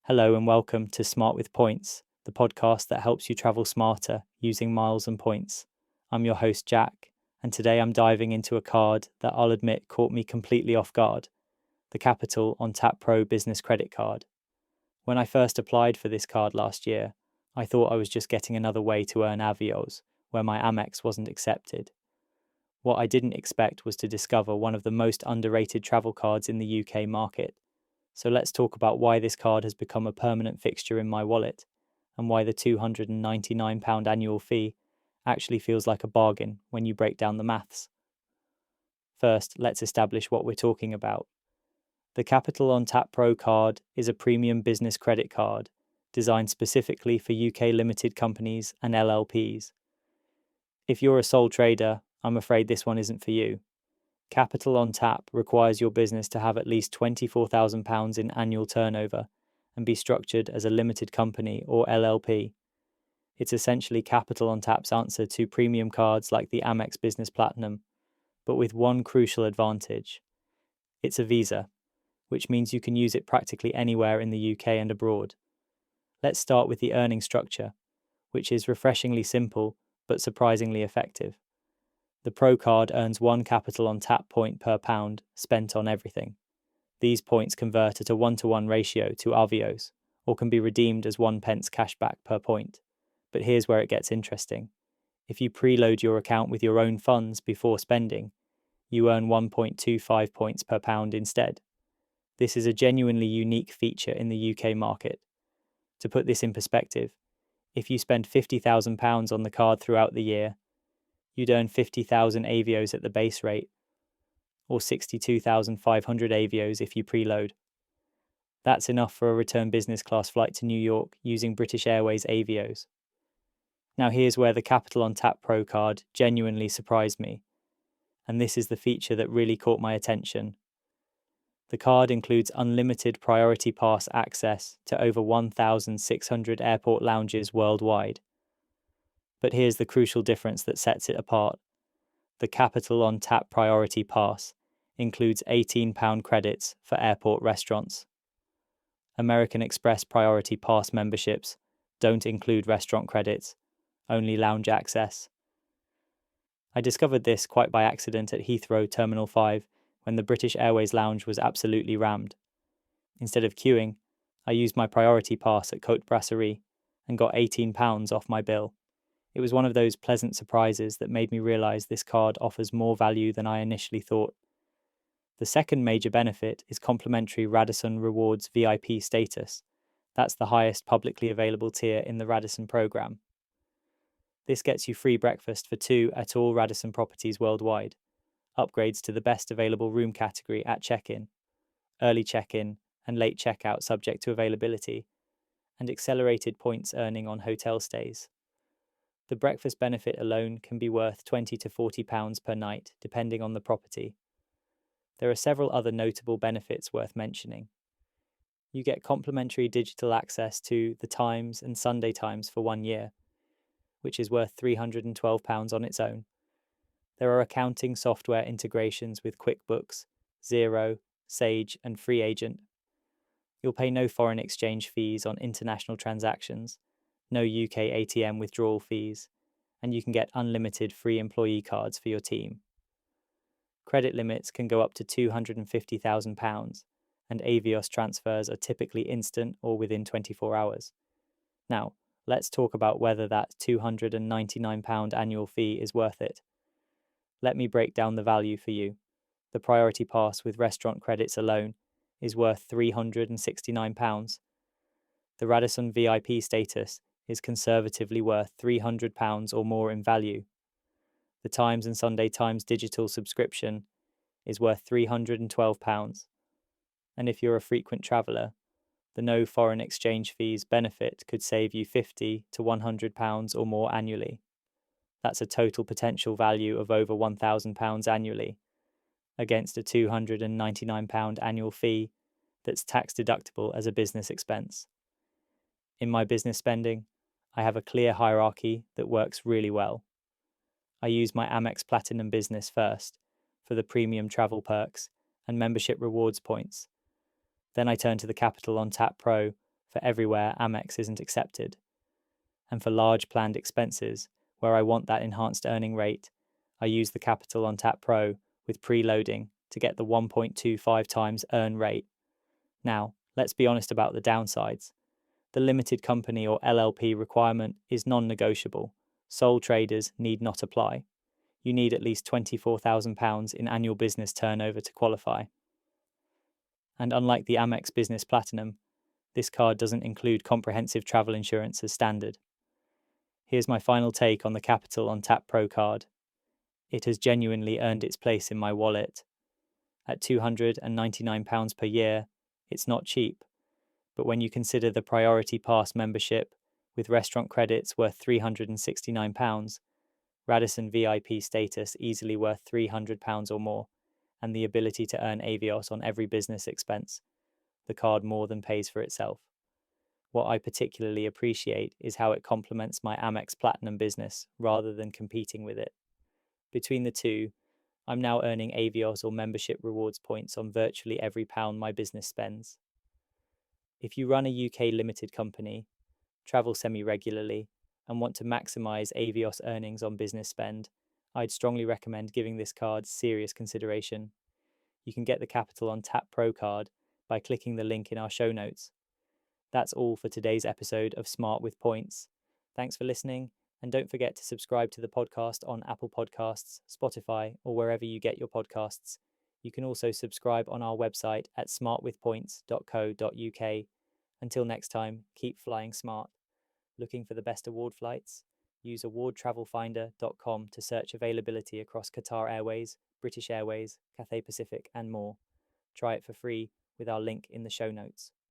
Hello and welcome to Smart with Points, the podcast that helps you travel smarter using miles and points. I'm your host, Jack, and today I'm diving into a card that I'll admit caught me completely off guard, the Capital on Tap Pro Business Credit Card. When I first applied for this card last year, I thought I was just getting another way to earn Avios, where my Amex wasn't accepted. What I didn't expect was to discover one of the most underrated travel cards in the UK market. So let's talk about why this card has become a permanent fixture in my wallet, and why the £299 annual fee actually feels like a bargain when you break down the maths. First, let's establish what we're talking about. The Capital on Tap Pro card is a premium business credit card designed specifically for UK limited companies and LLPs. If you're a sole trader, I'm afraid this one isn't for you. Capital on Tap requires your business to have at least £24,000 in annual turnover and be structured as a limited company or LLP. It's essentially Capital on Tap's answer to premium cards like the Amex Business Platinum, but with one crucial advantage. It's a Visa, which means you can use it practically anywhere in the UK and abroad. Let's start with the earning structure, which is refreshingly simple but surprisingly effective. The Pro card earns one Capital on Tap point per pound spent on everything. These points convert at a 1-to-1 ratio to Avios, or can be redeemed as 1p cashback per point. But here's where it gets interesting. If you preload your account with your own funds before spending, you earn 1.25 points per pound instead. This is a genuinely unique feature in the UK market. To put this in perspective, if you spend £50,000 on the card throughout the year, you'd earn 50,000 Avios at the base rate, or 62,500 Avios if you preload. That's enough for a return business class flight to New York using British Airways Avios. Now here's where the Capital on Tap Pro card genuinely surprised me, and this is the feature that really caught my attention. The card includes unlimited priority pass access to over 1,600 airport lounges worldwide. But here's the crucial difference that sets it apart. The Capital on Tap Priority Pass includes £18 credits for airport restaurants. American Express Priority Pass memberships don't include restaurant credits, only lounge access. I discovered this quite by accident at Heathrow Terminal 5 when the British Airways lounge was absolutely rammed. Instead of queuing, I used my priority pass at Côte Brasserie and got £18 off my bill. It was one of those pleasant surprises that made me realise this card offers more value than I initially thought. The second major benefit is complimentary Radisson Rewards VIP status. That's the highest publicly available tier in the Radisson programme. This gets you free breakfast for two at all Radisson properties worldwide, upgrades to the best available room category at check-in, early check-in and late check-out subject to availability, and accelerated points earning on hotel stays. The breakfast benefit alone can be worth £20 to £40 per night, depending on the property. There are several other notable benefits worth mentioning. You get complimentary digital access to the Times and Sunday Times for 1 year, which is worth £312 on its own. There are accounting software integrations with QuickBooks, Xero, Sage, and Free Agent. You'll pay no foreign exchange fees on international transactions, no UK ATM withdrawal fees, and you can get unlimited free employee cards for your team. Credit limits can go up to £250,000, and Avios transfers are typically instant or within 24 hours. Now, let's talk about whether that £299 annual fee is worth it. Let me break down the value for you. The priority pass with restaurant credits alone is worth £369. The Radisson VIP status is conservatively worth £300 or more in value. The Times and Sunday Times digital subscription is worth £312. And if you're a frequent traveller, the no foreign exchange fees benefit could save you £50 to £100 or more annually. That's a total potential value of over £1,000 annually, against a £299 annual fee that's tax deductible as a business expense. In my business spending, I have a clear hierarchy that works really well. I use my Amex Platinum Business first for the premium travel perks and membership rewards points. Then I turn to the Capital on Tap Pro For everywhere, Amex isn't accepted. And for large planned expenses, where I want that enhanced earning rate, I use the Capital on Tap Pro with preloading to get the 1.25 times earn rate. Now, let's be honest about the downsides. The limited company or LLP requirement is non-negotiable. Sole traders need not apply. You need at least £24,000 in annual business turnover to qualify. And unlike the Amex Business Platinum, this card doesn't include comprehensive travel insurance as standard. Here's my final take on the Capital on Tap Pro card. It has genuinely earned its place in my wallet. At £299 per year, it's not cheap, but when you consider the Priority Pass membership, with restaurant credits worth £369, Radisson VIP status easily worth £300 or more, and the ability to earn Avios on every business expense, the card more than pays for itself. What I particularly appreciate is how it complements my Amex Platinum business rather than competing with it. Between the two, I'm now earning Avios or membership rewards points on virtually every pound my business spends. If you run a UK limited company, travel semi-regularly, and want to maximize Avios earnings on business spend, I'd strongly recommend giving this card serious consideration. You can get the Capital on Tap Pro card by clicking the link in our show notes. That's all for today's episode of Smart with Points. Thanks for listening, and don't forget to subscribe to the podcast on Apple Podcasts, Spotify, or wherever you get your podcasts. You can also subscribe on our website at smartwithpoints.co.uk. Until next time, keep flying smart. Looking for the best award flights? Use awardtravelfinder.com to search availability across Qatar Airways, British Airways, Cathay Pacific, and more. Try it for free with our link in the show notes.